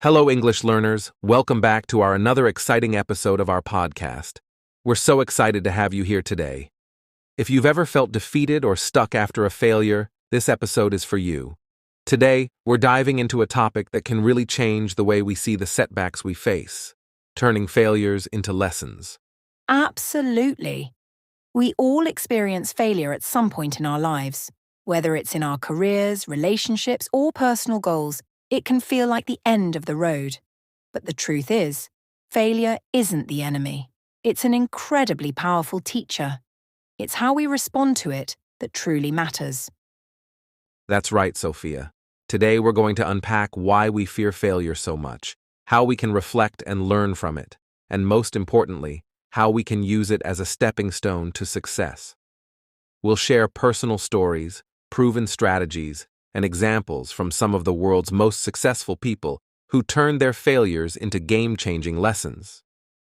Hello, English learners. Welcome back to another exciting episode of our podcast. We're so excited to have you here today. If you've ever felt defeated or stuck after a failure, this episode is for you. Today, we're diving into a topic that can really change the way we see the setbacks we face, turning failures into lessons. Absolutely. We all experience failure at some point in our lives. Whether it's in our careers, relationships, or personal goals, it can feel like the end of the road. But the truth is, failure isn't the enemy. It's an incredibly powerful teacher. It's how we respond to it that truly matters. That's right, Sophia. Today, we're going to unpack why we fear failure so much, how we can reflect and learn from it, and most importantly, how we can use it as a stepping stone to success. We'll share personal stories, proven strategies, and examples from some of the world's most successful people who turned their failures into game-changing lessons.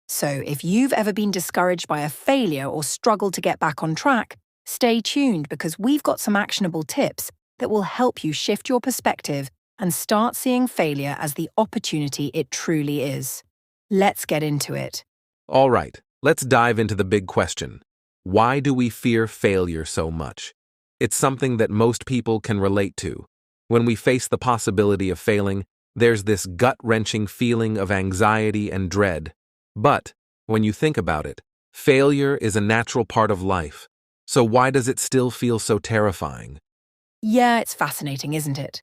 So if you've ever been discouraged by a failure or struggled to get back on track, stay tuned because we've got some actionable tips that will help you shift your perspective and start seeing failure as the opportunity it truly is. Let's get into it. All right, let's dive into the big question. Why do we fear failure so much? It's something that most people can relate to. When we face the possibility of failing, there's this gut-wrenching feeling of anxiety and dread. But, when you think about it, failure is a natural part of life. So why does it still feel so terrifying? Yeah, it's fascinating, isn't it?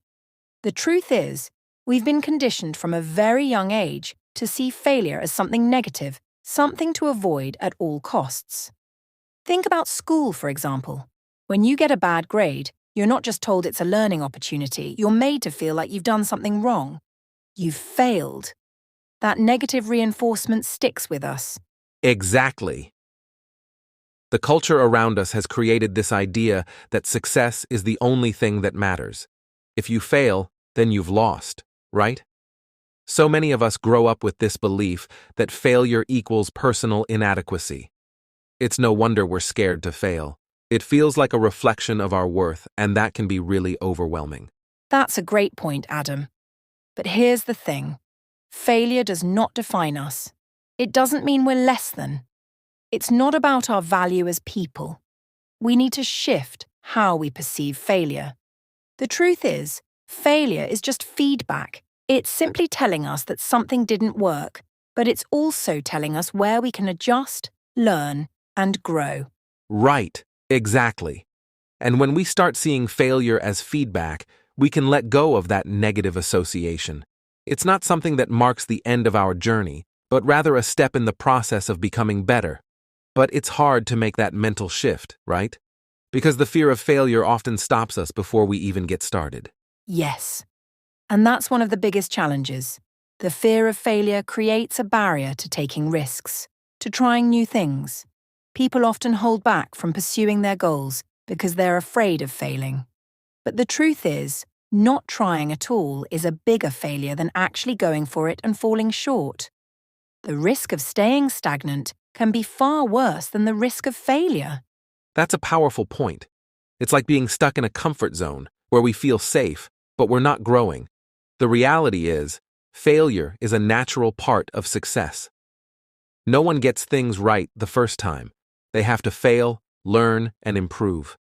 The truth is, we've been conditioned from a very young age to see failure as something negative, something to avoid at all costs. Think about school, for example. When you get a bad grade, you're not just told it's a learning opportunity, you're made to feel like you've done something wrong. You've failed. That negative reinforcement sticks with us. Exactly. The culture around us has created this idea that success is the only thing that matters. If you fail, then you've lost, right? So many of us grow up with this belief that failure equals personal inadequacy. It's no wonder we're scared to fail. It feels like a reflection of our worth, and that can be really overwhelming. That's a great point, Adam. But here's the thing. Failure does not define us. It doesn't mean we're less than. It's not about our value as people. We need to shift how we perceive failure. The truth is, failure is just feedback. It's simply telling us that something didn't work, but it's also telling us where we can adjust, learn, and grow. Right, exactly. And when we start seeing failure as feedback, we can let go of that negative association. It's not something that marks the end of our journey, but rather a step in the process of becoming better. But it's hard to make that mental shift, right? Because the fear of failure often stops us before we even get started. Yes. And that's one of the biggest challenges. The fear of failure creates a barrier to taking risks, to trying new things. People often hold back from pursuing their goals because they're afraid of failing. But the truth is, not trying at all is a bigger failure than actually going for it and falling short. The risk of staying stagnant can be far worse than the risk of failure. That's a powerful point. It's like being stuck in a comfort zone where we feel safe, but we're not growing. The reality is, failure is a natural part of success. No one gets things right the first time. They have to fail, learn, and improve.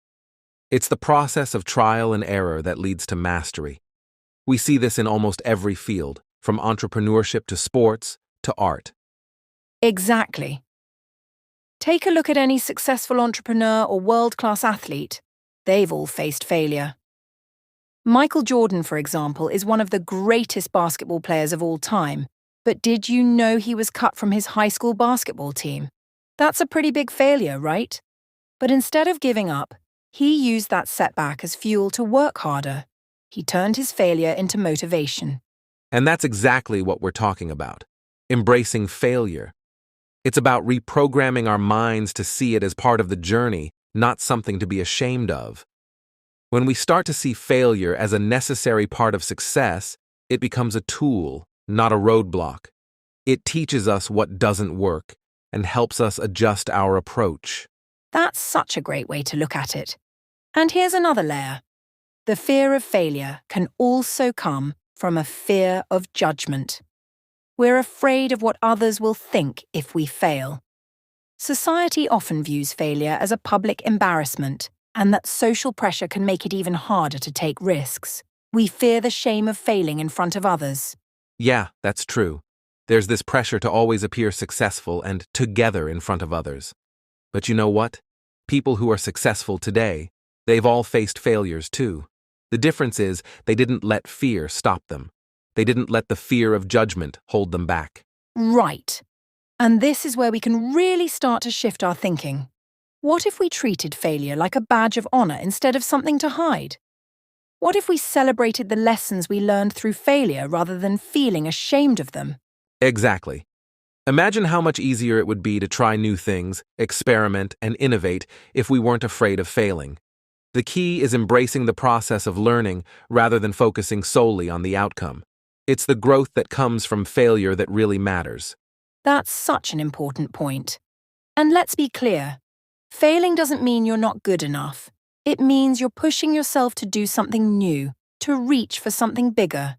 It's the process of trial and error that leads to mastery. We see this in almost every field, from entrepreneurship to sports to art. Exactly. Take a look at any successful entrepreneur or world-class athlete. They've all faced failure. Michael Jordan, for example, is one of the greatest basketball players of all time. But did you know he was cut from his high school basketball team? That's a pretty big failure, right? But instead of giving up, he used that setback as fuel to work harder. He turned his failure into motivation. And that's exactly what we're talking about. Embracing failure. It's about reprogramming our minds to see it as part of the journey, not something to be ashamed of. When we start to see failure as a necessary part of success, it becomes a tool, not a roadblock. It teaches us what doesn't work and helps us adjust our approach. That's such a great way to look at it. And here's another layer. The fear of failure can also come from a fear of judgment. We're afraid of what others will think if we fail. Society often views failure as a public embarrassment, and that social pressure can make it even harder to take risks. We fear the shame of failing in front of others. Yeah, that's true. There's this pressure to always appear successful and together in front of others. But you know what? People who are successful today, they've all faced failures too. The difference is they didn't let fear stop them. They didn't let the fear of judgment hold them back. Right. And this is where we can really start to shift our thinking. What if we treated failure like a badge of honor instead of something to hide? What if we celebrated the lessons we learned through failure rather than feeling ashamed of them? Exactly. Imagine how much easier it would be to try new things, experiment, and innovate if we weren't afraid of failing. The key is embracing the process of learning rather than focusing solely on the outcome. It's the growth that comes from failure that really matters. That's such an important point. And let's be clear, failing doesn't mean you're not good enough. It means you're pushing yourself to do something new, to reach for something bigger.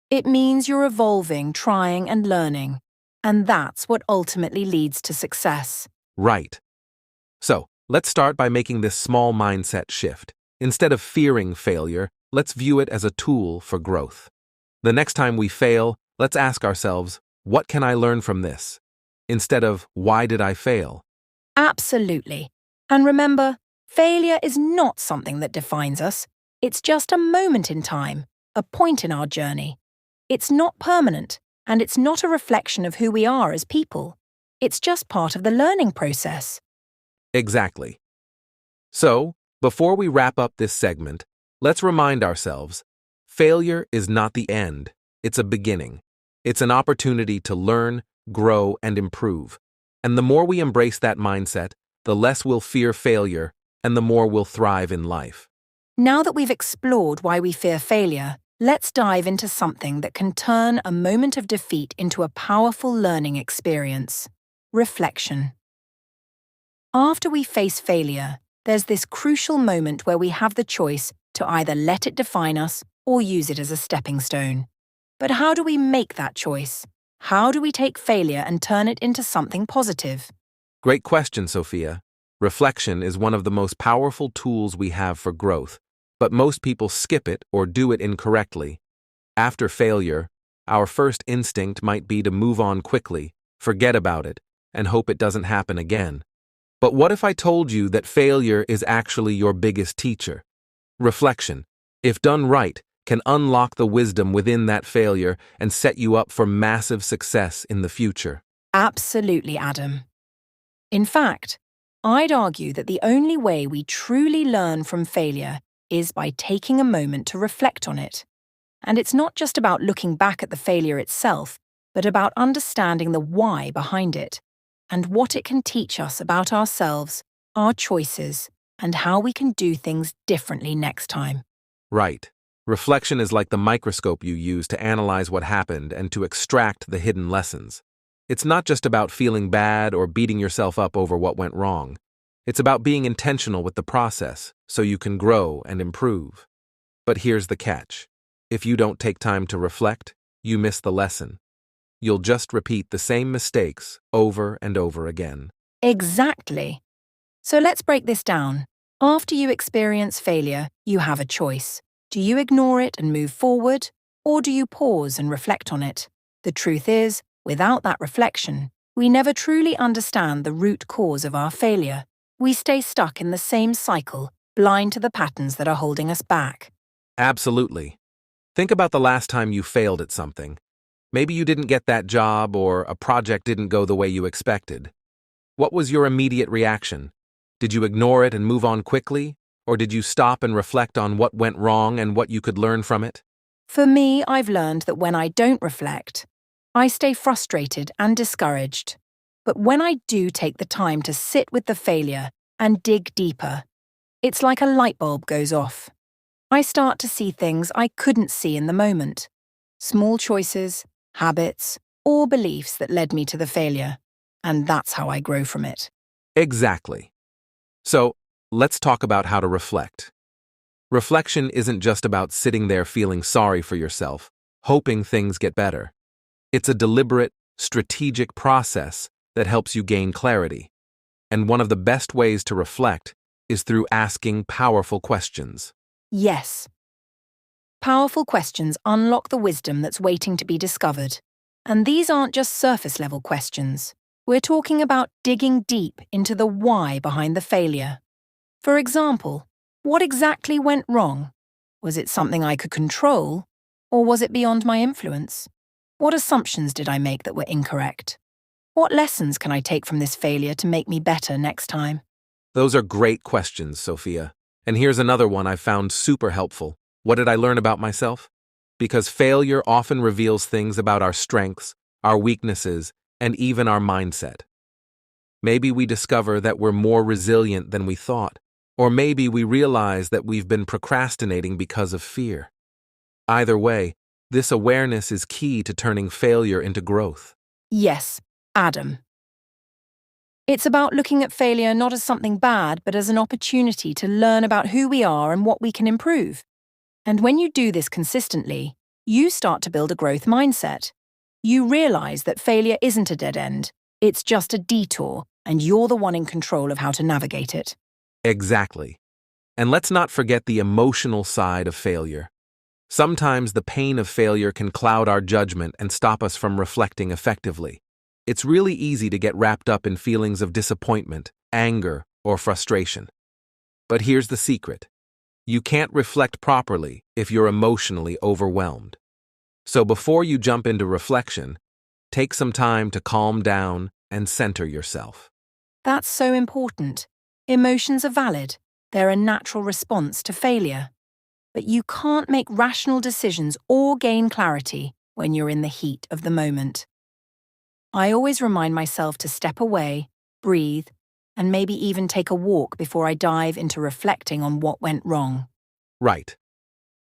It means you're evolving, trying, and learning. And that's what ultimately leads to success. Right. So, let's start by making this small mindset shift. Instead of fearing failure, let's view it as a tool for growth. The next time we fail, let's ask ourselves, what can I learn from this? Instead of, why did I fail? Absolutely. And remember, failure is not something that defines us. It's just a moment in time, a point in our journey. It's not permanent, and it's not a reflection of who we are as people. It's just part of the learning process. Exactly. So, before we wrap up this segment, let's remind ourselves, failure is not the end, it's a beginning. It's an opportunity to learn, grow, and improve. And the more we embrace that mindset, the less we'll fear failure, and the more we'll thrive in life. Now that we've explored why we fear failure, let's dive into something that can turn a moment of defeat into a powerful learning experience: reflection. After we face failure, there's this crucial moment where we have the choice to either let it define us or use it as a stepping stone. But how do we make that choice? How do we take failure and turn it into something positive? Great question, Sophia. Reflection is one of the most powerful tools we have for growth, but most people skip it or do it incorrectly. After failure, our first instinct might be to move on quickly, forget about it, and hope it doesn't happen again. But what if I told you that failure is actually your biggest teacher? Reflection, if done right, can unlock the wisdom within that failure and set you up for massive success in the future. Absolutely, Adam. In fact, I'd argue that the only way we truly learn from failure is by taking a moment to reflect on it. And it's not just about looking back at the failure itself, but about understanding the why behind it, and what it can teach us about ourselves, our choices, and how we can do things differently next time. Right. Reflection is like the microscope you use to analyze what happened and to extract the hidden lessons. It's not just about feeling bad or beating yourself up over what went wrong. It's about being intentional with the process so you can grow and improve. But here's the catch. If you don't take time to reflect, you miss the lesson. You'll just repeat the same mistakes over and over again. Exactly. So let's break this down. After you experience failure, you have a choice. Do you ignore it and move forward, or do you pause and reflect on it? The truth is, without that reflection, we never truly understand the root cause of our failure. We stay stuck in the same cycle, blind to the patterns that are holding us back. Absolutely. Think about the last time you failed at something. Maybe you didn't get that job or a project didn't go the way you expected. What was your immediate reaction? Did you ignore it and move on quickly? Or did you stop and reflect on what went wrong and what you could learn from it? For me, I've learned that when I don't reflect, I stay frustrated and discouraged. But when I do take the time to sit with the failure and dig deeper, it's like a light bulb goes off. I start to see things I couldn't see in the moment. Small choices, habits, or beliefs that led me to the failure. And that's how I grow from it. Exactly. So, let's talk about how to reflect. Reflection isn't just about sitting there feeling sorry for yourself hoping things get better. It's a deliberate, strategic process that helps you gain clarity. And one of the best ways to reflect is through asking powerful questions. Yes. Powerful questions unlock the wisdom that's waiting to be discovered. And these aren't just surface-level questions. We're talking about digging deep into the why behind the failure. For example, what exactly went wrong? Was it something I could control, or was it beyond my influence? What assumptions did I make that were incorrect? What lessons can I take from this failure to make me better next time? Those are great questions, Sophia. And here's another one I found super helpful. What did I learn about myself? Because failure often reveals things about our strengths, our weaknesses, and even our mindset. Maybe we discover that we're more resilient than we thought, or maybe we realize that we've been procrastinating because of fear. Either way, this awareness is key to turning failure into growth. Yes, Adam. It's about looking at failure not as something bad, but as an opportunity to learn about who we are and what we can improve. And when you do this consistently, you start to build a growth mindset. You realize that failure isn't a dead end, it's just a detour, and you're the one in control of how to navigate it. Exactly. And let's not forget the emotional side of failure. Sometimes the pain of failure can cloud our judgment and stop us from reflecting effectively. It's really easy to get wrapped up in feelings of disappointment, anger, or frustration. But here's the secret. You can't reflect properly if you're emotionally overwhelmed. So before you jump into reflection, take some time to calm down and center yourself. That's so important. Emotions are valid. They're a natural response to failure. But you can't make rational decisions or gain clarity when you're in the heat of the moment. I always remind myself to step away, breathe, and maybe even take a walk before I dive into reflecting on what went wrong. Right.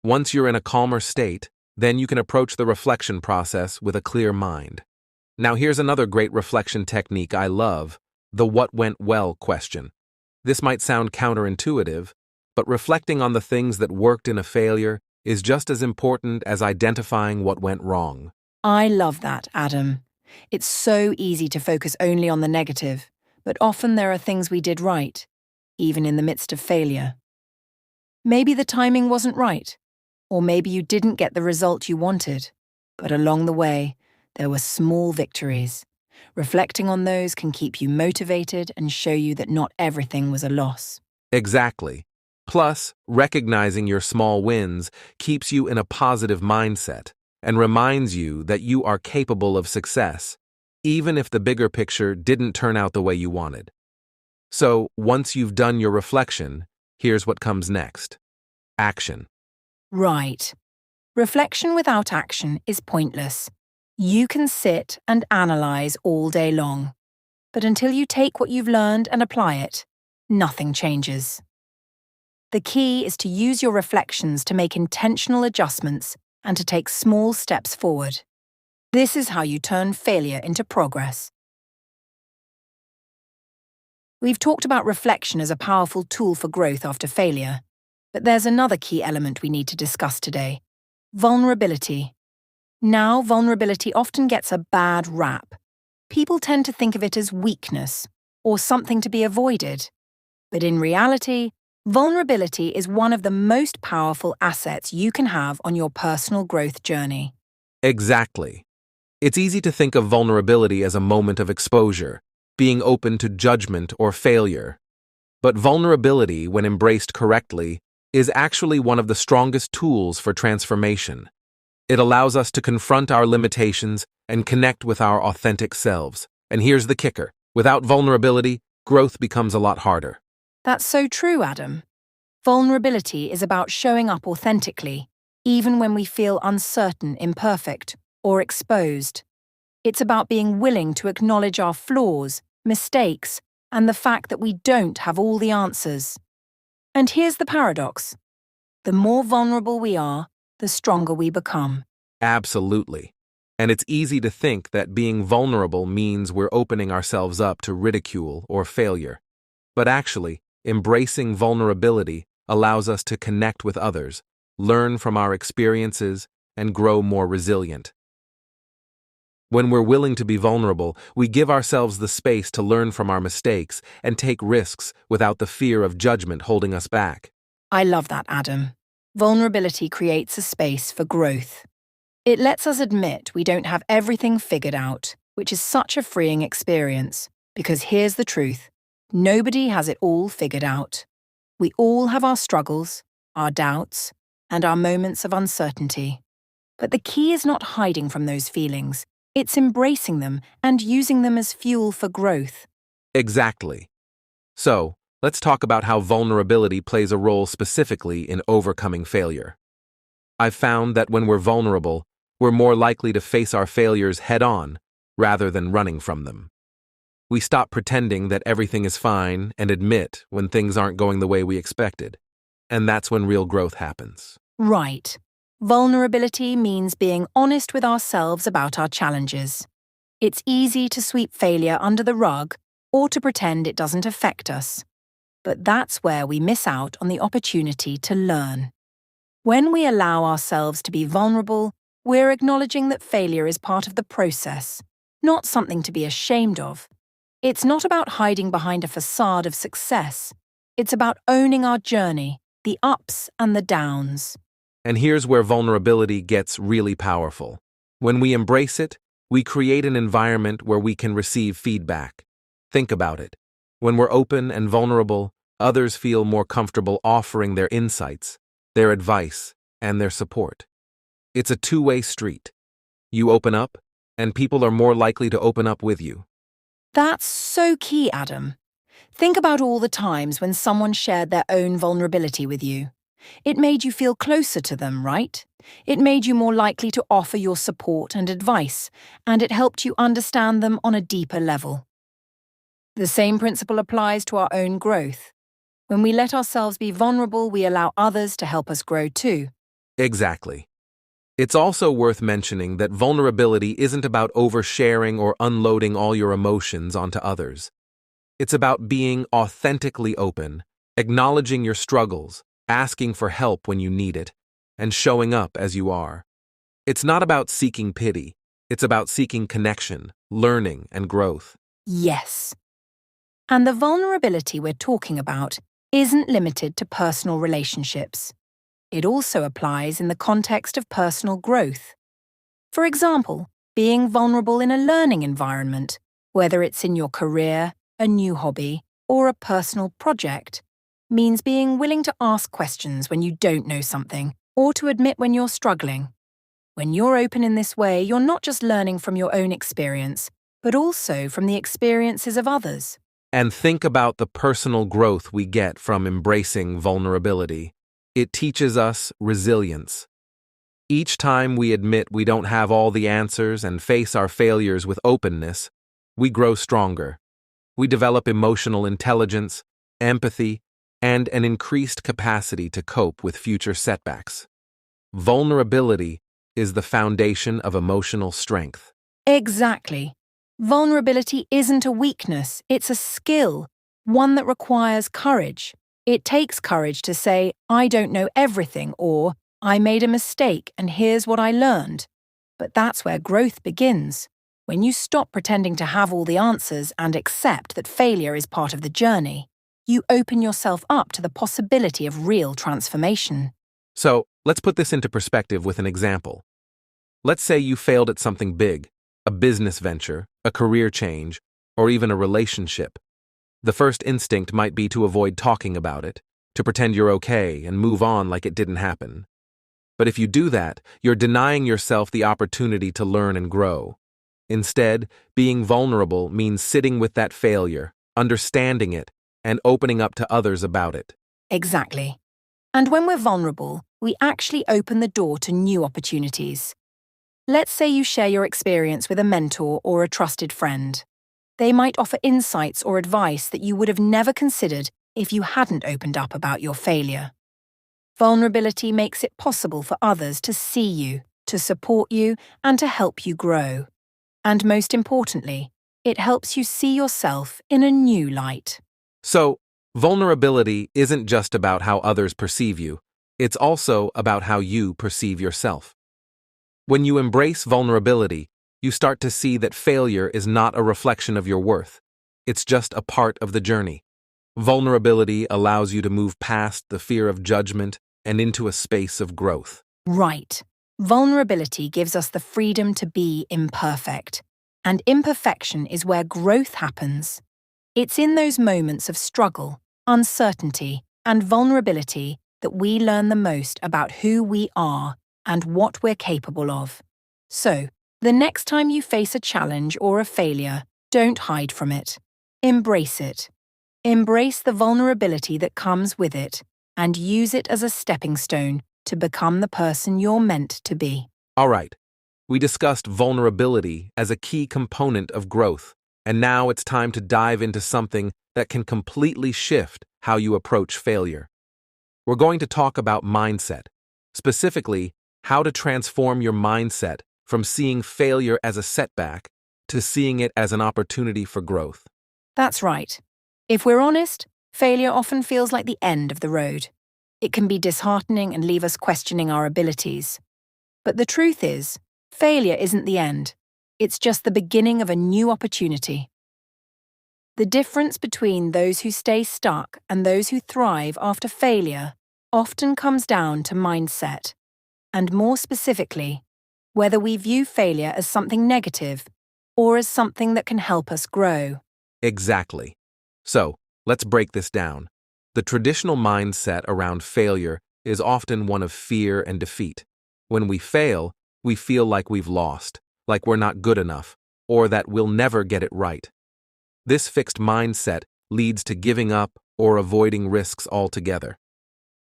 Once you're in a calmer state, then you can approach the reflection process with a clear mind. Now here's another great reflection technique I love, the what went well question. This might sound counterintuitive, but reflecting on the things that worked in a failure is just as important as identifying what went wrong. I love that, Adam. It's so easy to focus only on the negative, but often there are things we did right, even in the midst of failure. Maybe the timing wasn't right, or maybe you didn't get the result you wanted, but along the way, there were small victories. Reflecting on those can keep you motivated and show you that not everything was a loss. Exactly. Plus, recognizing your small wins keeps you in a positive mindset and reminds you that you are capable of success, even if the bigger picture didn't turn out the way you wanted. So, once you've done your reflection, here's what comes next. Action. Right. Reflection without action is pointless. You can sit and analyze all day long, but until you take what you've learned and apply it, nothing changes. The key is to use your reflections to make intentional adjustments and to take small steps forward. This is how you turn failure into progress. We've talked about reflection as a powerful tool for growth after failure, but there's another key element we need to discuss today: vulnerability. Now, vulnerability often gets a bad rap. People tend to think of it as weakness or something to be avoided. But in reality, vulnerability is one of the most powerful assets you can have on your personal growth journey. Exactly. It's easy to think of vulnerability as a moment of exposure, being open to judgment or failure. But vulnerability, when embraced correctly, is actually one of the strongest tools for transformation. It allows us to confront our limitations and connect with our authentic selves. And here's the kicker: without vulnerability, growth becomes a lot harder. That's so true, Adam. Vulnerability is about showing up authentically, even when we feel uncertain, imperfect, or exposed. It's about being willing to acknowledge our flaws, mistakes, and the fact that we don't have all the answers. And here's the paradox: the more vulnerable we are, the stronger we become. Absolutely. And it's easy to think that being vulnerable means we're opening ourselves up to ridicule or failure. But actually, embracing vulnerability allows us to connect with others, learn from our experiences, and grow more resilient. When we're willing to be vulnerable, we give ourselves the space to learn from our mistakes and take risks without the fear of judgment holding us back. I love that, Adam. Vulnerability creates a space for growth. It lets us admit we don't have everything figured out, which is such a freeing experience, because here's the truth. Nobody has it all figured out. We all have our struggles, our doubts, and our moments of uncertainty. But the key is not hiding from those feelings. It's embracing them and using them as fuel for growth. Exactly. So, let's talk about how vulnerability plays a role specifically in overcoming failure. I've found that when we're vulnerable, we're more likely to face our failures head-on rather than running from them. We stop pretending that everything is fine and admit when things aren't going the way we expected. And that's when real growth happens. Right. Vulnerability means being honest with ourselves about our challenges. It's easy to sweep failure under the rug or to pretend it doesn't affect us. But that's where we miss out on the opportunity to learn. When we allow ourselves to be vulnerable, we're acknowledging that failure is part of the process, not something to be ashamed of. It's not about hiding behind a facade of success. It's about owning our journey, the ups and the downs. And here's where vulnerability gets really powerful. When we embrace it, we create an environment where we can receive feedback. Think about it. When we're open and vulnerable, others feel more comfortable offering their insights, their advice, and their support. It's a two-way street. You open up, and people are more likely to open up with you. That's so key, Adam. Think about all the times when someone shared their own vulnerability with you. It made you feel closer to them, right? It made you more likely to offer your support and advice, and it helped you understand them on a deeper level. The same principle applies to our own growth. When we let ourselves be vulnerable, we allow others to help us grow too. Exactly. It's also worth mentioning that vulnerability isn't about oversharing or unloading all your emotions onto others. It's about being authentically open, acknowledging your struggles, asking for help when you need it, and showing up as you are. It's not about seeking pity. It's about seeking connection, learning, and growth. Yes. And the vulnerability we're talking about isn't limited to personal relationships. It also applies in the context of personal growth. For example, being vulnerable in a learning environment, whether it's in your career, a new hobby, or a personal project, means being willing to ask questions when you don't know something, or to admit when you're struggling. When you're open in this way, you're not just learning from your own experience, but also from the experiences of others. And think about the personal growth we get from embracing vulnerability. It teaches us resilience. Each time we admit we don't have all the answers and face our failures with openness, we grow stronger. We develop emotional intelligence, empathy, and an increased capacity to cope with future setbacks. Vulnerability is the foundation of emotional strength. Exactly. Vulnerability isn't a weakness, it's a skill, one that requires courage. It takes courage to say, I don't know everything, or I made a mistake and here's what I learned. But that's where growth begins. When you stop pretending to have all the answers and accept that failure is part of the journey, you open yourself up to the possibility of real transformation. So, let's put this into perspective with an example. Let's say you failed at something big, a business venture, a career change, or even a relationship. The first instinct might be to avoid talking about it, to pretend you're okay and move on like it didn't happen. But if you do that, you're denying yourself the opportunity to learn and grow. Instead, being vulnerable means sitting with that failure, understanding it, and opening up to others about it. Exactly. And when we're vulnerable, we actually open the door to new opportunities. Let's say you share your experience with a mentor or a trusted friend. They might offer insights or advice that you would have never considered if you hadn't opened up about your failure. Vulnerability makes it possible for others to see you, to support you, and to help you grow. And most importantly, it helps you see yourself in a new light. So, vulnerability isn't just about how others perceive you, it's also about how you perceive yourself. When you embrace vulnerability, you start to see that failure is not a reflection of your worth. It's just a part of the journey. Vulnerability allows you to move past the fear of judgment and into a space of growth. Right. Vulnerability gives us the freedom to be imperfect. And imperfection is where growth happens. It's in those moments of struggle, uncertainty, and vulnerability that we learn the most about who we are and what we're capable of. So, the next time you face a challenge or a failure, don't hide from it. Embrace it. Embrace the vulnerability that comes with it and use it as a stepping stone to become the person you're meant to be. All right, we discussed vulnerability as a key component of growth, and now it's time to dive into something that can completely shift how you approach failure. We're going to talk about mindset, specifically how to transform your mindset from seeing failure as a setback to seeing it as an opportunity for growth. That's right. If we're honest, failure often feels like the end of the road. It can be disheartening and leave us questioning our abilities. But the truth is, failure isn't the end. It's just the beginning of a new opportunity. The difference between those who stay stuck and those who thrive after failure often comes down to mindset, and more specifically, whether we view failure as something negative or as something that can help us grow. Exactly. So, let's break this down. The traditional mindset around failure is often one of fear and defeat. When we fail, we feel like we've lost, like we're not good enough, or that we'll never get it right. This fixed mindset leads to giving up or avoiding risks altogether.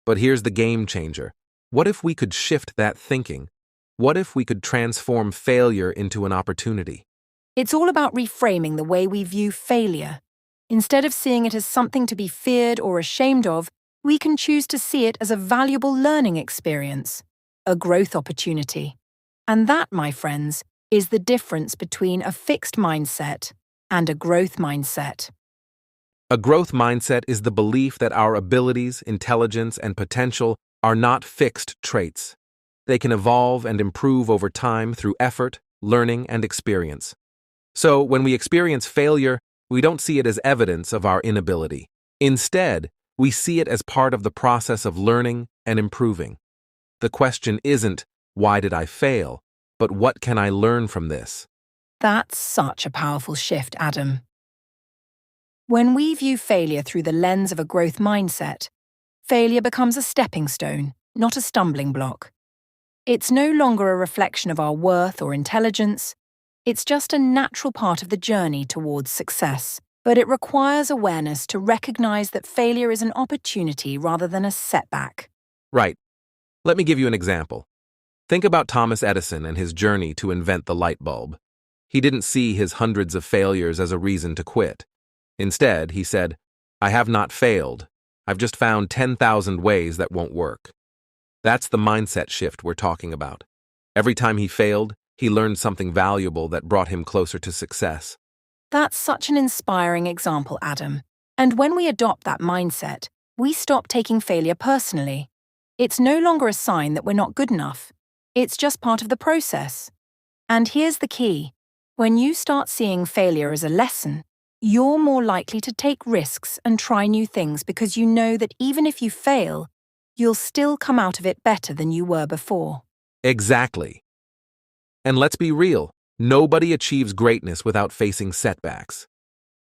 But here's the game changer. What if we could shift that thinking? What if we could transform failure into an opportunity? It's all about reframing the way we view failure. Instead of seeing it as something to be feared or ashamed of, we can choose to see it as a valuable learning experience, a growth opportunity. And that, my friends, is the difference between a fixed mindset and a growth mindset. A growth mindset is the belief that our abilities, intelligence, and potential are not fixed traits. They can evolve and improve over time through effort, learning, and experience. So, when we experience failure, we don't see it as evidence of our inability. Instead, we see it as part of the process of learning and improving. The question isn't, why did I fail, but what can I learn from this? That's such a powerful shift, Adam. When we view failure through the lens of a growth mindset, failure becomes a stepping stone, not a stumbling block. It's no longer a reflection of our worth or intelligence. It's just a natural part of the journey towards success, but it requires awareness to recognize that failure is an opportunity rather than a setback. Right. Let me give you an example. Think about Thomas Edison and his journey to invent the light bulb. He didn't see his hundreds of failures as a reason to quit. Instead, he said, "I have not failed. I've just found 10,000 ways that won't work." That's the mindset shift we're talking about. Every time he failed, he learned something valuable that brought him closer to success. That's such an inspiring example, Adam. And when we adopt that mindset, we stop taking failure personally. It's no longer a sign that we're not good enough. It's just part of the process. And here's the key. When you start seeing failure as a lesson, you're more likely to take risks and try new things because you know that even if you fail, you'll still come out of it better than you were before. Exactly. And let's be real, nobody achieves greatness without facing setbacks.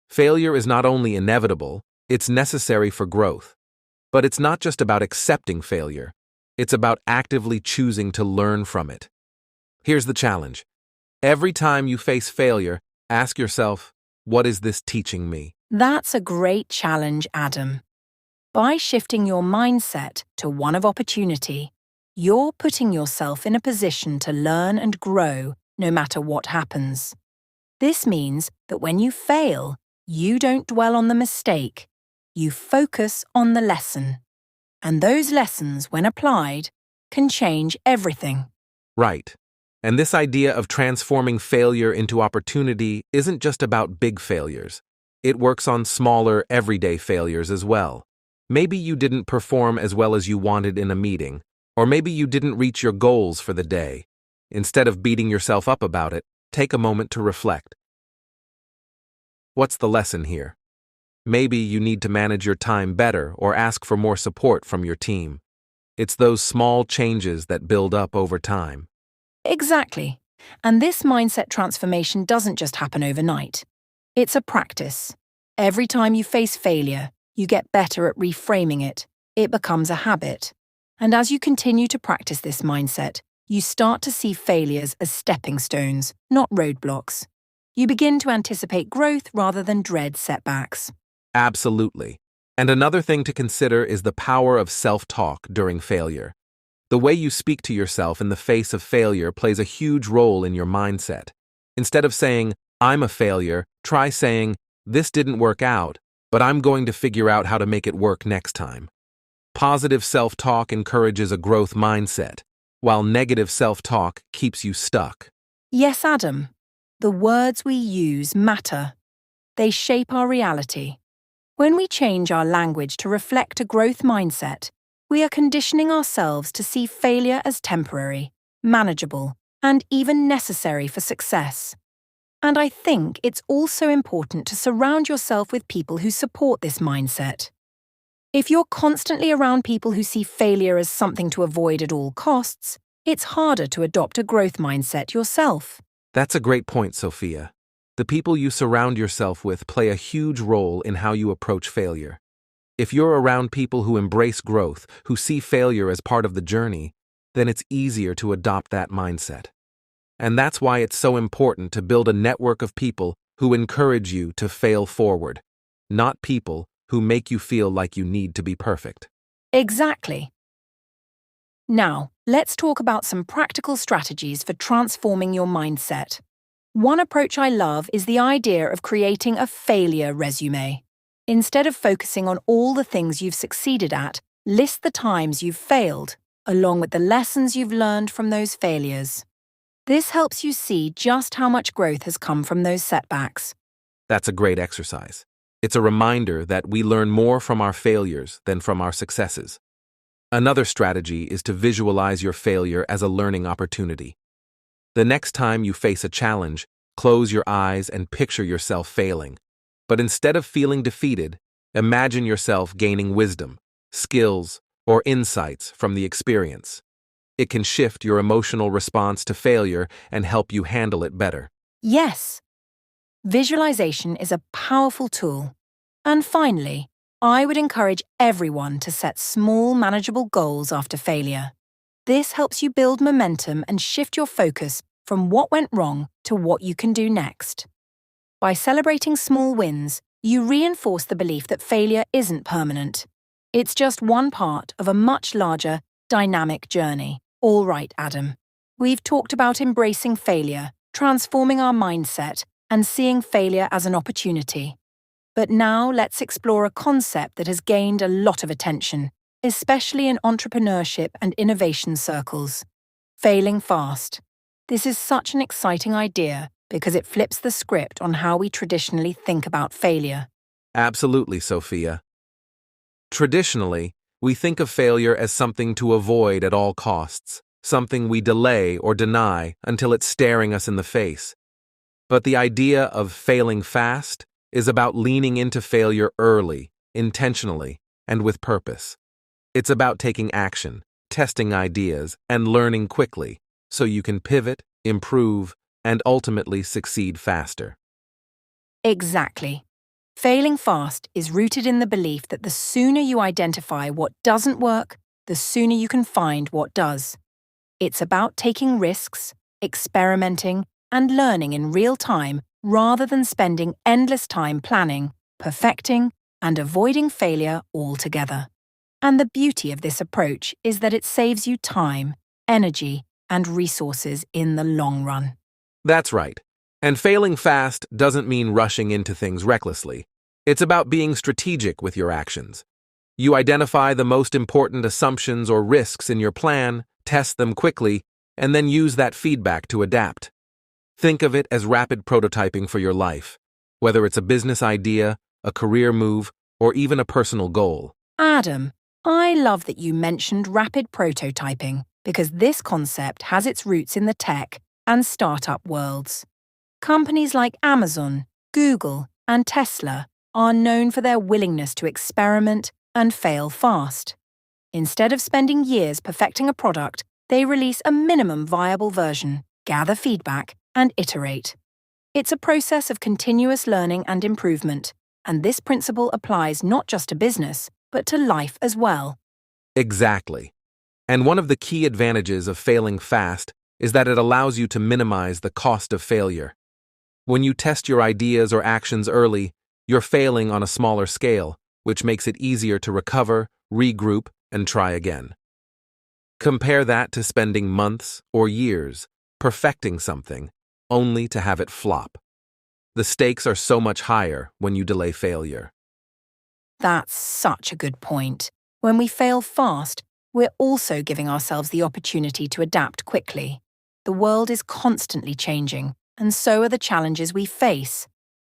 Failure is not only inevitable, it's necessary for growth. But it's not just about accepting failure, it's about actively choosing to learn from it. Here's the challenge. Every time you face failure, ask yourself, what is this teaching me? That's a great challenge, Adam. By shifting your mindset to one of opportunity, you're putting yourself in a position to learn and grow no matter what happens. This means that when you fail, you don't dwell on the mistake, you focus on the lesson. And those lessons, when applied, can change everything. Right. And this idea of transforming failure into opportunity isn't just about big failures. It works on smaller, everyday failures as well. Maybe you didn't perform as well as you wanted in a meeting, or maybe you didn't reach your goals for the day. Instead of beating yourself up about it, take a moment to reflect. What's the lesson here? Maybe you need to manage your time better or ask for more support from your team. It's those small changes that build up over time. Exactly. And this mindset transformation doesn't just happen overnight. It's a practice. Every time you face failure, you get better at reframing it. It becomes a habit. And as you continue to practice this mindset, you start to see failures as stepping stones, not roadblocks. You begin to anticipate growth rather than dread setbacks. Absolutely. And another thing to consider is the power of self-talk during failure. The way you speak to yourself in the face of failure plays a huge role in your mindset. Instead of saying, "I'm a failure," try saying, "This didn't work out, but I'm going to figure out how to make it work next time." Positive self-talk encourages a growth mindset, while negative self-talk keeps you stuck. Yes, Adam. The words we use matter. They shape our reality. When we change our language to reflect a growth mindset, we are conditioning ourselves to see failure as temporary, manageable, and even necessary for success. And I think it's also important to surround yourself with people who support this mindset. If you're constantly around people who see failure as something to avoid at all costs, it's harder to adopt a growth mindset yourself. That's a great point, Sophia. The people you surround yourself with play a huge role in how you approach failure. If you're around people who embrace growth, who see failure as part of the journey, then it's easier to adopt that mindset. And that's why it's so important to build a network of people who encourage you to fail forward, not people who make you feel like you need to be perfect. Exactly. Now, let's talk about some practical strategies for transforming your mindset. One approach I love is the idea of creating a failure resume. Instead of focusing on all the things you've succeeded at, list the times you've failed, along with the lessons you've learned from those failures. This helps you see just how much growth has come from those setbacks. That's a great exercise. It's a reminder that we learn more from our failures than from our successes. Another strategy is to visualize your failure as a learning opportunity. The next time you face a challenge, close your eyes and picture yourself failing. But instead of feeling defeated, imagine yourself gaining wisdom, skills, or insights from the experience. It can shift your emotional response to failure and help you handle it better. Yes, visualization is a powerful tool. And finally, I would encourage everyone to set small, manageable goals after failure. This helps you build momentum and shift your focus from what went wrong to what you can do next. By celebrating small wins, you reinforce the belief that failure isn't permanent. It's just one part of a much larger, dynamic journey. All right, Adam. We've talked about embracing failure, transforming our mindset, and seeing failure as an opportunity. But now let's explore a concept that has gained a lot of attention, especially in entrepreneurship and innovation circles. Failing fast. This is such an exciting idea because it flips the script on how we traditionally think about failure. Absolutely, Sophia. Traditionally, we think of failure as something to avoid at all costs, something we delay or deny until it's staring us in the face. But the idea of failing fast is about leaning into failure early, intentionally, and with purpose. It's about taking action, testing ideas, and learning quickly so you can pivot, improve, and ultimately succeed faster. Exactly. Failing fast is rooted in the belief that the sooner you identify what doesn't work, the sooner you can find what does. It's about taking risks, experimenting, and learning in real time rather than spending endless time planning, perfecting, and avoiding failure altogether. And the beauty of this approach is that it saves you time, energy, and resources in the long run. That's right. And failing fast doesn't mean rushing into things recklessly. It's about being strategic with your actions. You identify the most important assumptions or risks in your plan, test them quickly, and then use that feedback to adapt. Think of it as rapid prototyping for your life, whether it's a business idea, a career move, or even a personal goal. Adam, I love that you mentioned rapid prototyping. because this concept has its roots in the tech and startup worlds. Companies like Amazon, Google, and Tesla are known for their willingness to experiment and fail fast. Instead of spending years perfecting a product, they release a minimum viable version, gather feedback, and iterate. It's a process of continuous learning and improvement, and this principle applies not just to business, but to life as well. Exactly. And one of the key advantages of failing fast is that it allows you to minimize the cost of failure. When you test your ideas or actions early, you're failing on a smaller scale, which makes it easier to recover, regroup, and try again. Compare that to spending months or years perfecting something, only to have it flop. The stakes are so much higher when you delay failure. That's such a good point. When we fail fast, we're also giving ourselves the opportunity to adapt quickly. The world is constantly changing, and so are the challenges we face.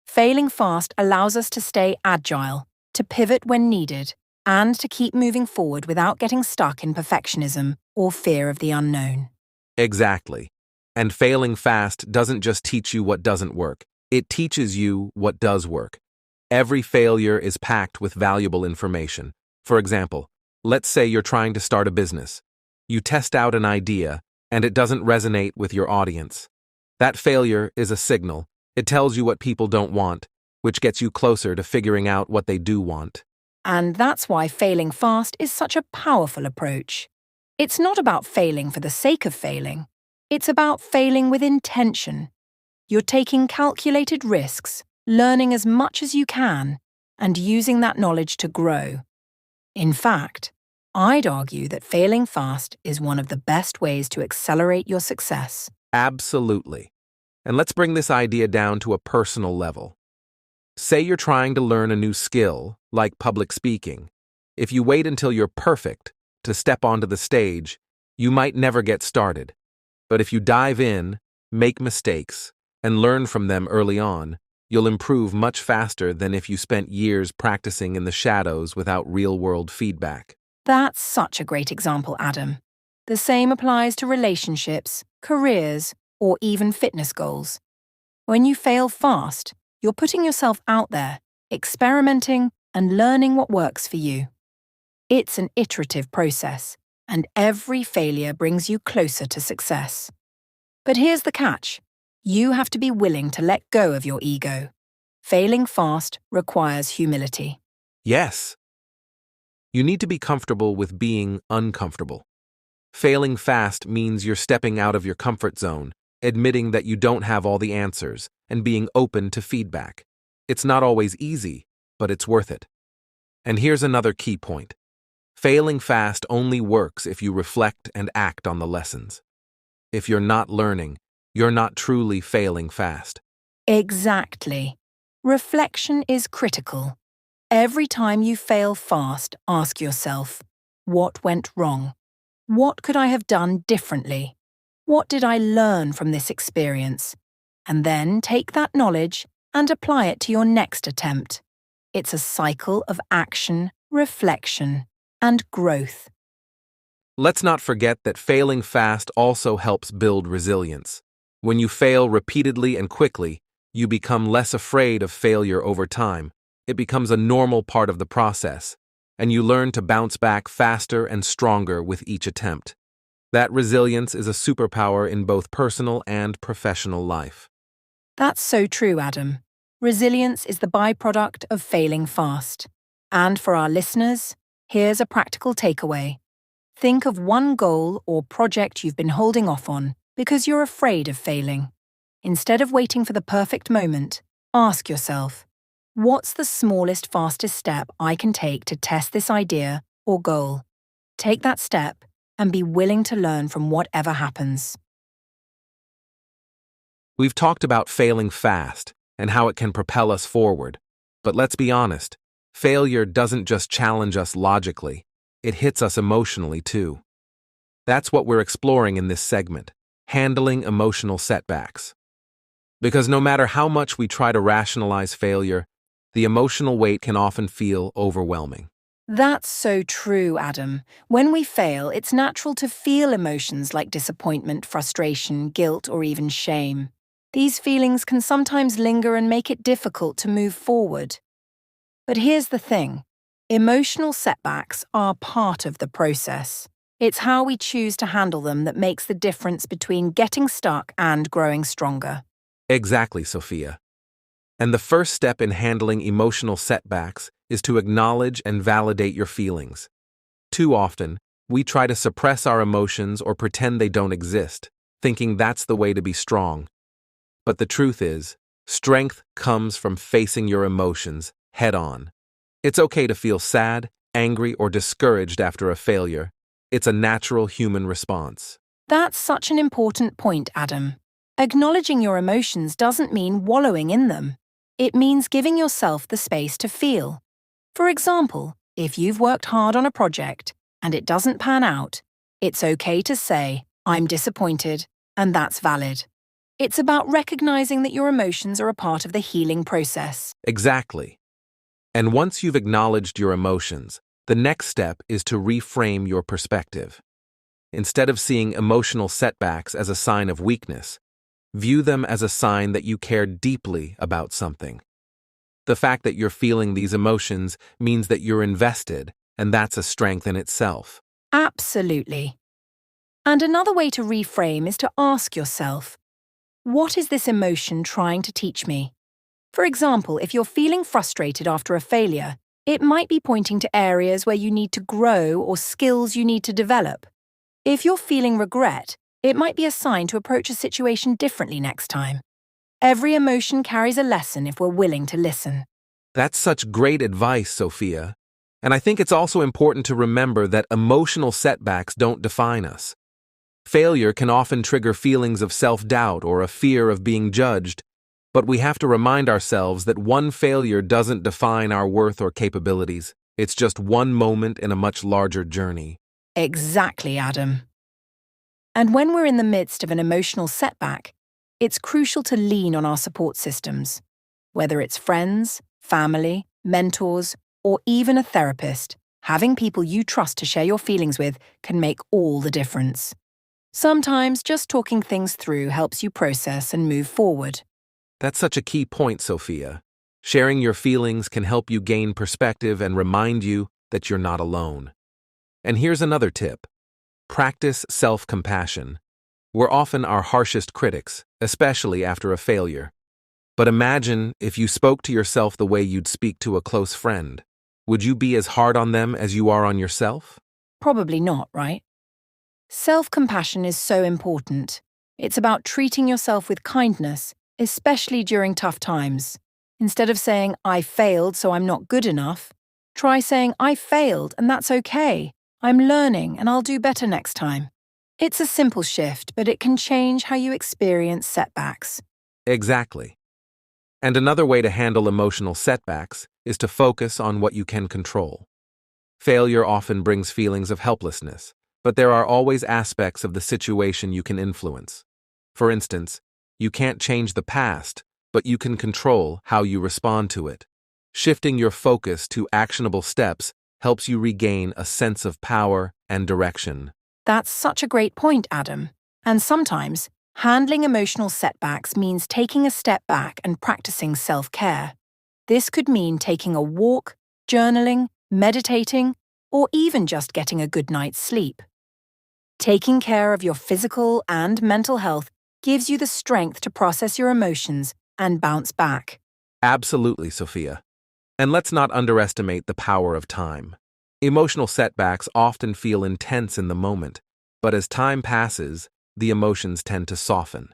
Failing fast allows us to stay agile, to pivot when needed, and to keep moving forward without getting stuck in perfectionism or fear of the unknown. Exactly. And failing fast doesn't just teach you what doesn't work, it teaches you what does work. Every failure is packed with valuable information. For example, let's say you're trying to start a business. You test out an idea, and it doesn't resonate with your audience. That failure is a signal. It tells you what people don't want, which gets you closer to figuring out what they do want. And that's why failing fast is such a powerful approach. It's not about failing for the sake of failing. It's about failing with intention. You're taking calculated risks, learning as much as you can, and using that knowledge to grow. In fact, I'd argue that failing fast is one of the best ways to accelerate your success. Absolutely. And let's bring this idea down to a personal level. Say you're trying to learn a new skill, like public speaking. If you wait until you're perfect to step onto the stage, you might never get started. But if you dive in, make mistakes, and learn from them early on, you'll improve much faster than if you spent years practicing in the shadows without real-world feedback. That's such a great example, Adam. The same applies to relationships, careers, or even fitness goals. When you fail fast, you're putting yourself out there, experimenting, and learning what works for you. It's an iterative process, and every failure brings you closer to success. But here's the catch. You have to be willing to let go of your ego. Failing fast requires humility. Yes. You need to be comfortable with being uncomfortable. Failing fast means you're stepping out of your comfort zone, admitting that you don't have all the answers, and being open to feedback. It's not always easy, but it's worth it. And here's another key point. Failing fast only works if you reflect and act on the lessons. If you're not learning, you're not truly failing fast. Exactly. Reflection is critical. Every time you fail fast, ask yourself, what went wrong? What could I have done differently? What did I learn from this experience? And then take that knowledge and apply it to your next attempt. It's a cycle of action, reflection, and growth. Let's not forget that failing fast also helps build resilience. When you fail repeatedly and quickly, you become less afraid of failure over time. It becomes a normal part of the process, and you learn to bounce back faster and stronger with each attempt. That resilience is a superpower in both personal and professional life. That's so true, Adam. Resilience is the byproduct of failing fast. And for our listeners, here's a practical takeaway. Think of one goal or project you've been holding off on because you're afraid of failing. Instead of waiting for the perfect moment, ask yourself, what's the smallest, fastest step I can take to test this idea or goal? Take that step and be willing to learn from whatever happens. We've talked about failing fast and how it can propel us forward. But let's be honest, failure doesn't just challenge us logically, it hits us emotionally too. That's what we're exploring in this segment, handling emotional setbacks. Because no matter how much we try to rationalize failure, the emotional weight can often feel overwhelming. That's so true, Adam. When we fail, it's natural to feel emotions like disappointment, frustration, guilt, or even shame. These feelings can sometimes linger and make it difficult to move forward. But here's the thing. Emotional setbacks are part of the process. It's how we choose to handle them that makes the difference between getting stuck and growing stronger. Exactly, Sophia. And the first step in handling emotional setbacks is to acknowledge and validate your feelings. Too often, we try to suppress our emotions or pretend they don't exist, thinking that's the way to be strong. But the truth is, strength comes from facing your emotions head on. It's okay to feel sad, angry, or discouraged after a failure. It's a natural human response. That's such an important point, Adam. Acknowledging your emotions doesn't mean wallowing in them. It means giving yourself the space to feel. For example, if you've worked hard on a project and it doesn't pan out, it's okay to say, "I'm disappointed," and that's valid. It's about recognizing that your emotions are a part of the healing process. Exactly. And once you've acknowledged your emotions, the next step is to reframe your perspective. Instead of seeing emotional setbacks as a sign of weakness, view them as a sign that you care deeply about something. The fact that you're feeling these emotions means that you're invested, and that's a strength in itself. Absolutely. And another way to reframe is to ask yourself, what is this emotion trying to teach me? For example, if you're feeling frustrated after a failure, it might be pointing to areas where you need to grow or skills you need to develop. If you're feeling regret, it might be a sign to approach a situation differently next time. Every emotion carries a lesson if we're willing to listen. That's such great advice, Sophia. And I think it's also important to remember that emotional setbacks don't define us. Failure can often trigger feelings of self-doubt or a fear of being judged, but we have to remind ourselves that one failure doesn't define our worth or capabilities. It's just one moment in a much larger journey. Exactly, Adam. And when we're in the midst of an emotional setback, it's crucial to lean on our support systems. Whether it's friends, family, mentors, or even a therapist, having people you trust to share your feelings with can make all the difference. Sometimes just talking things through helps you process and move forward. That's such a key point, Sophia. Sharing your feelings can help you gain perspective and remind you that you're not alone. And here's another tip. Practice self-compassion. We're often our harshest critics, especially after a failure. But imagine if you spoke to yourself the way you'd speak to a close friend. Would you be as hard on them as you are on yourself? Probably not, right? Self-compassion is so important. It's about treating yourself with kindness, especially during tough times. Instead of saying, "I failed, so I'm not good enough," try saying, "I failed, and that's okay. I'm learning, and I'll do better next time." It's a simple shift, but it can change how you experience setbacks. Exactly. And another way to handle emotional setbacks is to focus on what you can control. Failure often brings feelings of helplessness, but there are always aspects of the situation you can influence. For instance, you can't change the past, but you can control how you respond to it. Shifting your focus to actionable steps helps you regain a sense of power and direction. That's such a great point, Adam. And sometimes, handling emotional setbacks means taking a step back and practicing self-care. This could mean taking a walk, journaling, meditating, or even just getting a good night's sleep. Taking care of your physical and mental health gives you the strength to process your emotions and bounce back. Absolutely, Sophia. And let's not underestimate the power of time. Emotional setbacks often feel intense in the moment, but as time passes, the emotions tend to soften.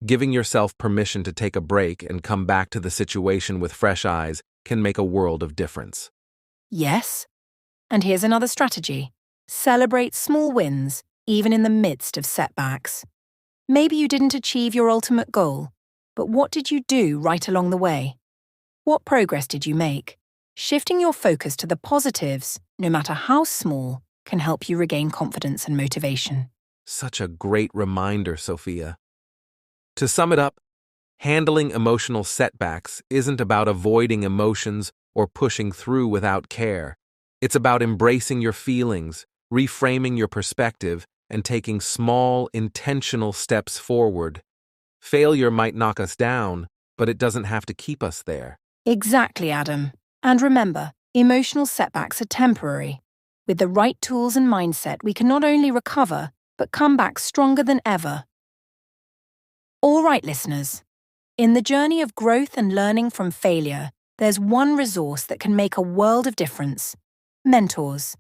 Giving yourself permission to take a break and come back to the situation with fresh eyes can make a world of difference. Yes? And here's another strategy. Celebrate small wins, even in the midst of setbacks. Maybe you didn't achieve your ultimate goal, but what did you do right along the way? What progress did you make? Shifting your focus to the positives, no matter how small, can help you regain confidence and motivation. Such a great reminder, Sophia. To sum it up, handling emotional setbacks isn't about avoiding emotions or pushing through without care. It's about embracing your feelings, reframing your perspective, and taking small, intentional steps forward. Failure might knock us down, but it doesn't have to keep us there. Exactly, Adam. And remember, emotional setbacks are temporary. With the right tools and mindset, we can not only recover, but come back stronger than ever. All right, listeners. In the journey of growth and learning from failure, there's one resource that can make a world of difference: mentors.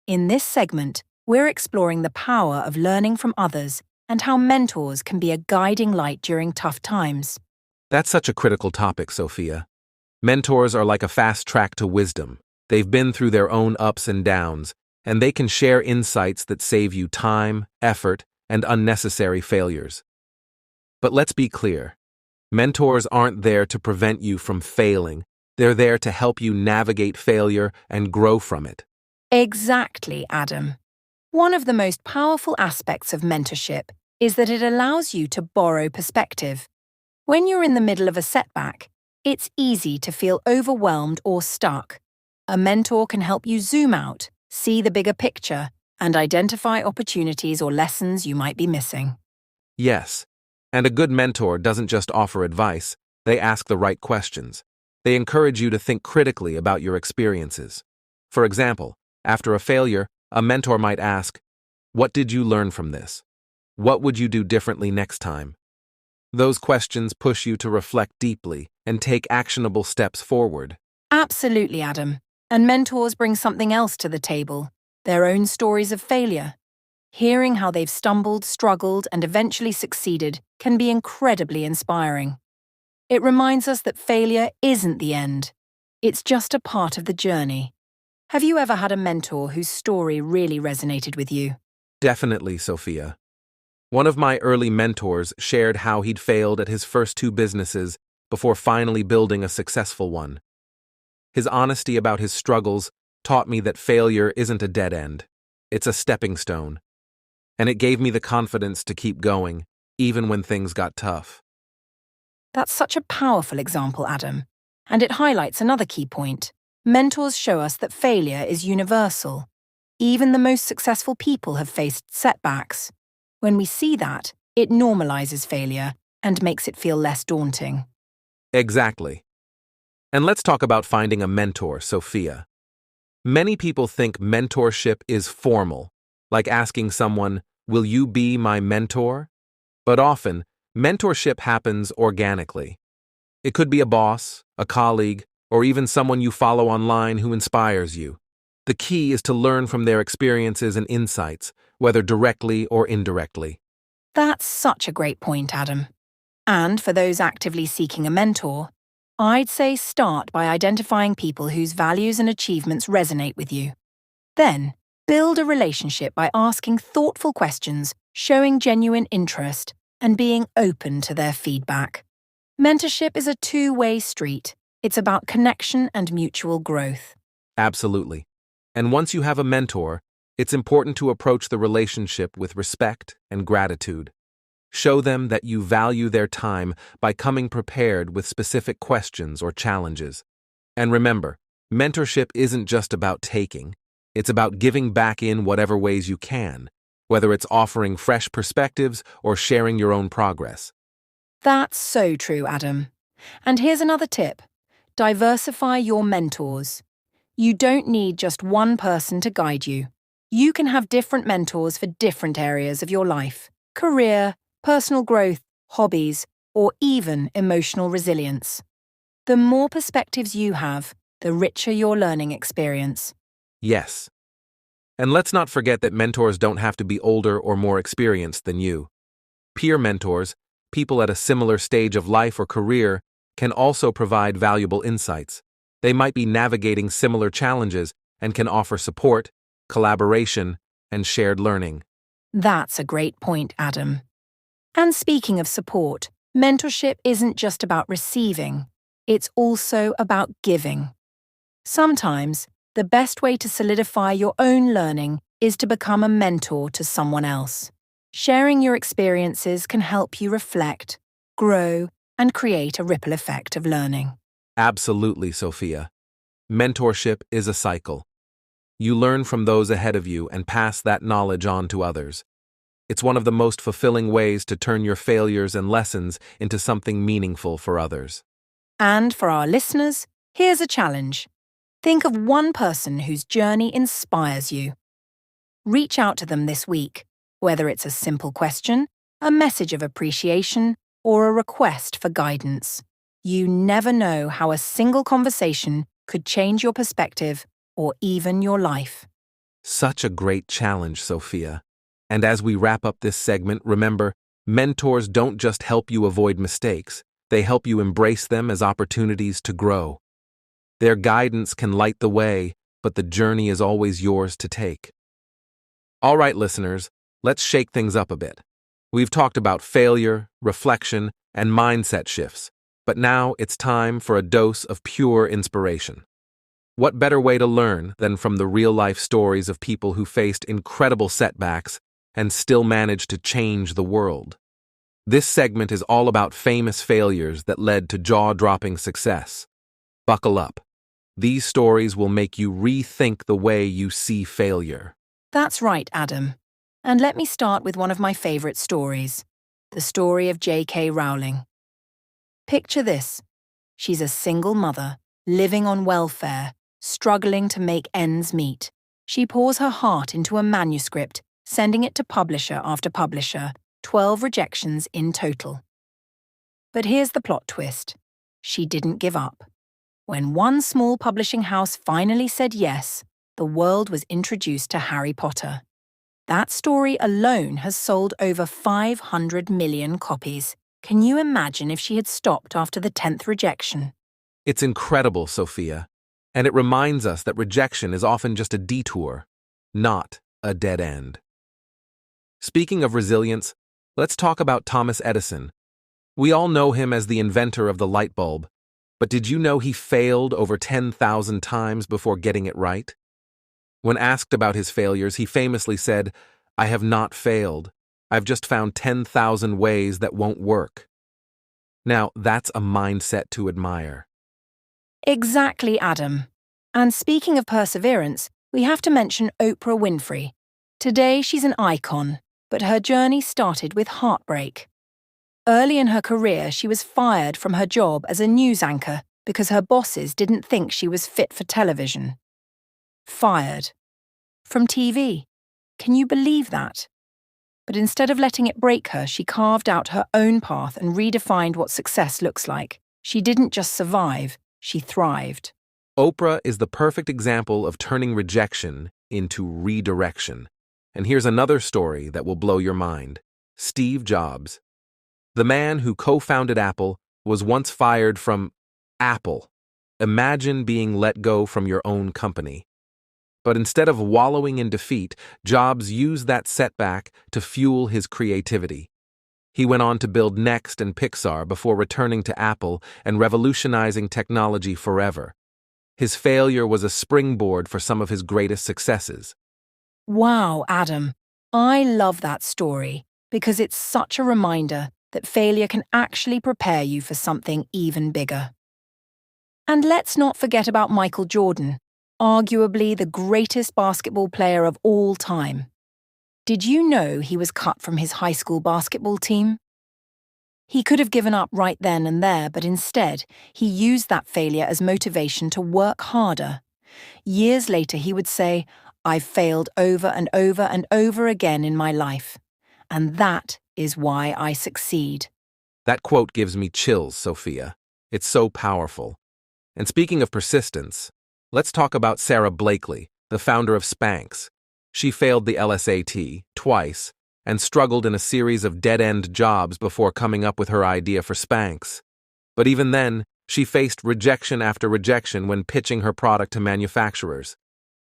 In this segment, we're exploring the power of learning from others and how mentors can be a guiding light during tough times. That's such a critical topic, Sophia. Mentors are like a fast track to wisdom. They've been through their own ups and downs, and they can share insights that save you time, effort, and unnecessary failures. But let's be clear. Mentors aren't there to prevent you from failing. They're there to help you navigate failure and grow from it. Exactly, Adam. One of the most powerful aspects of mentorship is that it allows you to borrow perspective. When you're in the middle of a setback, it's easy to feel overwhelmed or stuck. A mentor can help you zoom out, see the bigger picture, and identify opportunities or lessons you might be missing. Yes, and a good mentor doesn't just offer advice, they ask the right questions. They encourage you to think critically about your experiences. For example, after a failure, a mentor might ask, "What did you learn from this? What would you do differently next time?" Those questions push you to reflect deeply and take actionable steps forward. Absolutely, Adam. And mentors bring something else to the table: their own stories of failure. Hearing how they've stumbled, struggled, and eventually succeeded can be incredibly inspiring. It reminds us that failure isn't the end. It's just a part of the journey. Have you ever had a mentor whose story really resonated with you? Definitely, Sophia. One of my early mentors shared how he'd failed at his first 2 businesses before finally building a successful one. His honesty about his struggles taught me that failure isn't a dead end. It's a stepping stone. And it gave me the confidence to keep going, even when things got tough. That's such a powerful example, Adam. And it highlights another key point. Mentors show us that failure is universal. Even the most successful people have faced setbacks. When we see that, it normalizes failure and makes it feel less daunting. Exactly. And let's talk about finding a mentor, Sophia. Many people think mentorship is formal, like asking someone, "Will you be my mentor?" But often, mentorship happens organically. It could be a boss, a colleague, or even someone you follow online who inspires you. The key is to learn from their experiences and insights, whether directly or indirectly. That's such a great point, Adam. And for those actively seeking a mentor, I'd say start by identifying people whose values and achievements resonate with you. Then, build a relationship by asking thoughtful questions, showing genuine interest, and being open to their feedback. Mentorship is a two-way street. It's about connection and mutual growth. Absolutely. And once you have a mentor, it's important to approach the relationship with respect and gratitude. Show them that you value their time by coming prepared with specific questions or challenges. And remember, mentorship isn't just about taking. It's about giving back in whatever ways you can, whether it's offering fresh perspectives or sharing your own progress. That's so true, Adam. And here's another tip. Diversify your mentors. You don't need just one person to guide you. You can have different mentors for different areas of your life: career, personal growth, hobbies, or even emotional resilience. The more perspectives you have, the richer your learning experience. Yes. And let's not forget that mentors don't have to be older or more experienced than you. Peer mentors, people at a similar stage of life or career, can also provide valuable insights. They might be navigating similar challenges and can offer support, collaboration, and shared learning. That's a great point, Adam. And speaking of support, mentorship isn't just about receiving, it's also about giving. Sometimes, the best way to solidify your own learning is to become a mentor to someone else. Sharing your experiences can help you reflect, grow, and create a ripple effect of learning. Absolutely, Sophia. Mentorship is a cycle. You learn from those ahead of you and pass that knowledge on to others. It's one of the most fulfilling ways to turn your failures and lessons into something meaningful for others. And for our listeners, here's a challenge. Think of one person whose journey inspires you. Reach out to them this week, whether it's a simple question, a message of appreciation, or a request for guidance. You never know how a single conversation could change your perspective or even your life. Such a great challenge, Sophia. And as we wrap up this segment, remember, mentors don't just help you avoid mistakes, they help you embrace them as opportunities to grow. Their guidance can light the way, but the journey is always yours to take. All right, listeners, let's shake things up a bit. We've talked about failure, reflection, and mindset shifts, but now it's time for a dose of pure inspiration. What better way to learn than from the real-life stories of people who faced incredible setbacks and still managed to change the world? This segment is all about famous failures that led to jaw-dropping success. Buckle up. These stories will make you rethink the way you see failure. That's right, Adam. And let me start with one of my favorite stories, the story of J.K. Rowling. Picture this. She's a single mother, living on welfare, struggling to make ends meet. She pours her heart into a manuscript, sending it to publisher after publisher, 12 rejections in total. But here's the plot twist. She didn't give up. When one small publishing house finally said yes, the world was introduced to Harry Potter. That story alone has sold over 500 million copies. Can you imagine if she had stopped after the 10th rejection? It's incredible, Sophia, and it reminds us that rejection is often just a detour, not a dead end. Speaking of resilience, let's talk about Thomas Edison. We all know him as the inventor of the light bulb, but did you know he failed over 10,000 times before getting it right? When asked about his failures, he famously said, "I have not failed. I've just found 10,000 ways that won't work." Now, that's a mindset to admire. Exactly, Adam. And speaking of perseverance, we have to mention Oprah Winfrey. Today, she's an icon, but her journey started with heartbreak. Early in her career, she was fired from her job as a news anchor because her bosses didn't think she was fit for television. Fired. From TV. Can you believe that? But instead of letting it break her, she carved out her own path and redefined what success looks like. She didn't just survive, she thrived. Oprah is the perfect example of turning rejection into redirection. And here's another story that will blow your mind. Steve Jobs. The man who co-founded Apple was once fired from Apple. Imagine being let go from your own company. But instead of wallowing in defeat, Jobs used that setback to fuel his creativity. He went on to build Next and Pixar before returning to Apple and revolutionizing technology forever. His failure was a springboard for some of his greatest successes. Wow, Adam. I love that story because it's such a reminder that failure can actually prepare you for something even bigger. And let's not forget about Michael Jordan, arguably the greatest basketball player of all time. Did you know he was cut from his high school basketball team? He could have given up right then and there, but instead, he used that failure as motivation to work harder. Years later, he would say, "I've failed over and over and over again in my life, and that is why I succeed." That quote gives me chills, Sophia. It's so powerful. And speaking of persistence, let's talk about Sarah Blakely, the founder of Spanx. She failed the LSAT twice and struggled in a series of dead-end jobs before coming up with her idea for Spanx. But even then, she faced rejection after rejection when pitching her product to manufacturers.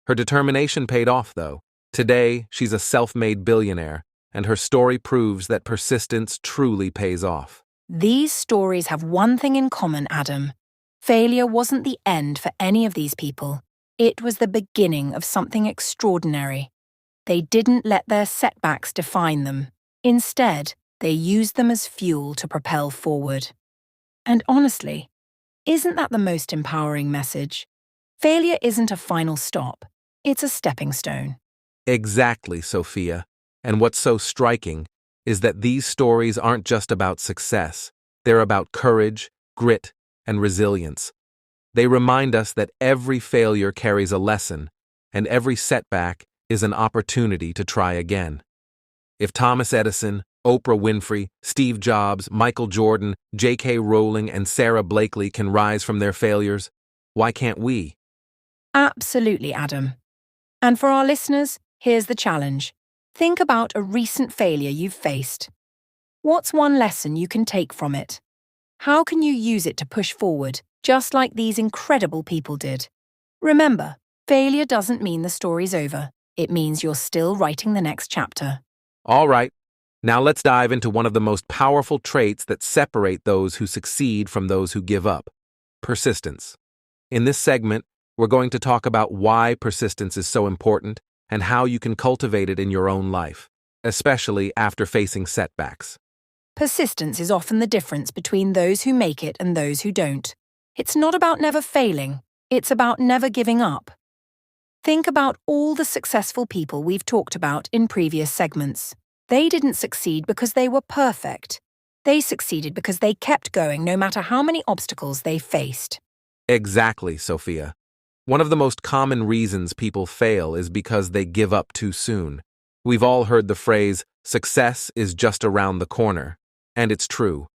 Her determination paid off, though. Today, she's a self-made billionaire, and her story proves that persistence truly pays off. These stories have one thing in common, Adam. Failure wasn't the end for any of these people. It was the beginning of something extraordinary. They didn't let their setbacks define them. Instead, they used them as fuel to propel forward. And honestly, isn't that the most empowering message? Failure isn't a final stop. It's a stepping stone. Exactly, Sophia. And what's so striking is that these stories aren't just about success. They're about courage, grit, and resilience. They remind us that every failure carries a lesson, and every setback is an opportunity to try again. If Thomas Edison, Oprah Winfrey, Steve Jobs, Michael Jordan, J.K. Rowling, and Sarah Blakely can rise from their failures, why can't we? Absolutely, Adam. And for our listeners, here's the challenge. Think about a recent failure you've faced. What's one lesson you can take from it? How can you use it to push forward, just like these incredible people did? Remember, failure doesn't mean the story's over. It means you're still writing the next chapter. All right, now let's dive into one of the most powerful traits that separate those who succeed from those who give up: persistence. In this segment, we're going to talk about why persistence is so important and how you can cultivate it in your own life, especially after facing setbacks. Persistence is often the difference between those who make it and those who don't. It's not about never failing, it's about never giving up. Think about all the successful people we've talked about in previous segments. They didn't succeed because they were perfect. They succeeded because they kept going no matter how many obstacles they faced. Exactly, Sophia. One of the most common reasons people fail is because they give up too soon. We've all heard the phrase, success is just around the corner. And it's true.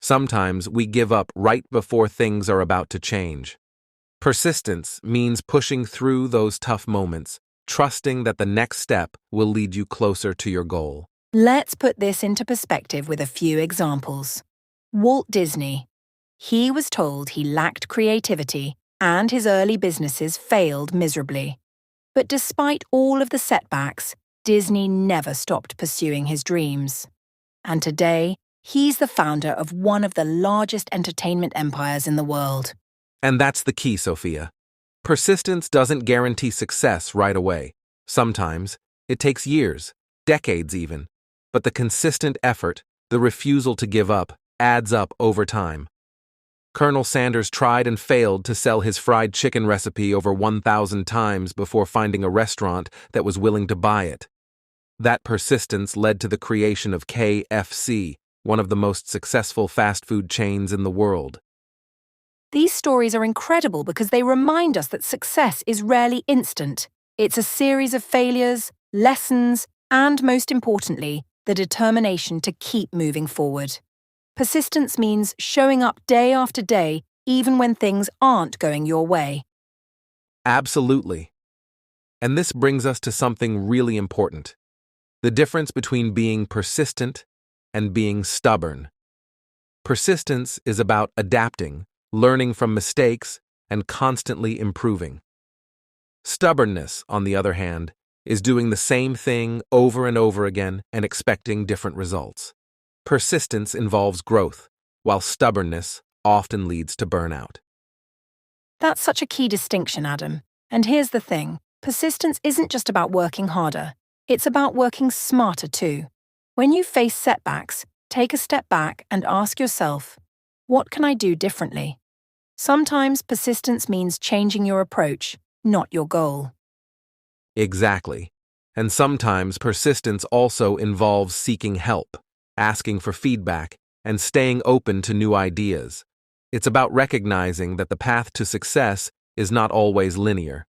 Sometimes we give up right before things are about to change. Persistence means pushing through those tough moments, trusting that the next step will lead you closer to your goal. Let's put this into perspective with a few examples. Walt Disney. He was told he lacked creativity and his early businesses failed miserably. But despite all of the setbacks, Disney never stopped pursuing his dreams. And today, he's the founder of one of the largest entertainment empires in the world. And that's the key, Sophia. Persistence doesn't guarantee success right away. Sometimes it takes years, decades even. But the consistent effort, the refusal to give up, adds up over time. Colonel Sanders tried and failed to sell his fried chicken recipe over 1,000 times before finding a restaurant that was willing to buy it. That persistence led to the creation of KFC, one of the most successful fast food chains in the world. These stories are incredible because they remind us that success is rarely instant. It's a series of failures, lessons, and most importantly, the determination to keep moving forward. Persistence means showing up day after day, even when things aren't going your way. Absolutely. And this brings us to something really important: the difference between being persistent and being stubborn. Persistence is about adapting, learning from mistakes, and constantly improving. Stubbornness, on the other hand, is doing the same thing over and over again and expecting different results. Persistence involves growth, while stubbornness often leads to burnout. That's such a key distinction, Adam. And here's the thing. Persistence isn't just about working harder. It's about working smarter too. When you face setbacks, take a step back and ask yourself, what can I do differently? Sometimes persistence means changing your approach, not your goal. Exactly. And sometimes persistence also involves seeking help, asking for feedback, and staying open to new ideas. It's about recognizing that the path to success is not always linear.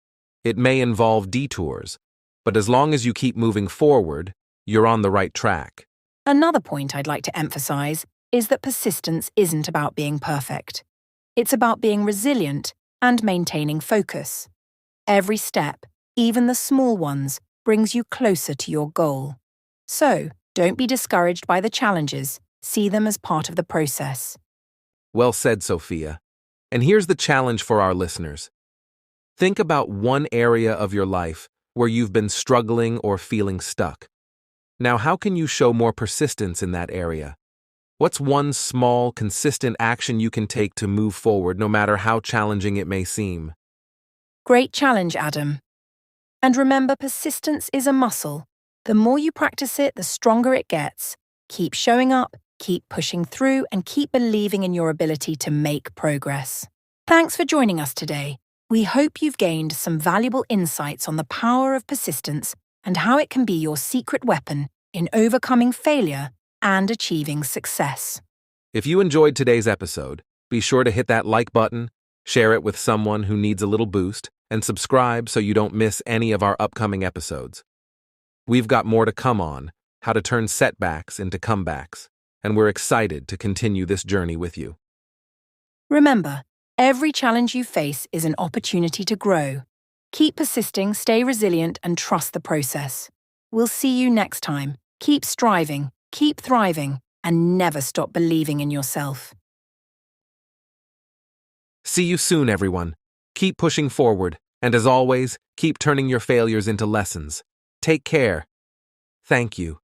It may involve detours, but as long as you keep moving forward, you're on the right track. Another point I'd like to emphasize is that persistence isn't about being perfect. It's about being resilient and maintaining focus. Every step, even the small ones, brings you closer to your goal. So, don't be discouraged by the challenges. See them as part of the process. Well said, Sophia. And here's the challenge for our listeners. Think about one area of your life where you've been struggling or feeling stuck. Now, how can you show more persistence in that area? What's one small, consistent action you can take to move forward, no matter how challenging it may seem? Great challenge, Adam. And remember, persistence is a muscle. The more you practice it, the stronger it gets. Keep showing up, keep pushing through, and keep believing in your ability to make progress. Thanks for joining us today. We hope you've gained some valuable insights on the power of persistence and how it can be your secret weapon in overcoming failure and achieving success. If you enjoyed today's episode, be sure to hit that like button, share it with someone who needs a little boost, and subscribe so you don't miss any of our upcoming episodes. We've got more to come on how to turn setbacks into comebacks, and we're excited to continue this journey with you. Remember, every challenge you face is an opportunity to grow. Keep persisting, stay resilient, and trust the process. We'll see you next time. Keep striving, keep thriving, and never stop believing in yourself. See you soon, everyone. Keep pushing forward, and as always, keep turning your failures into lessons. Take care. Thank you.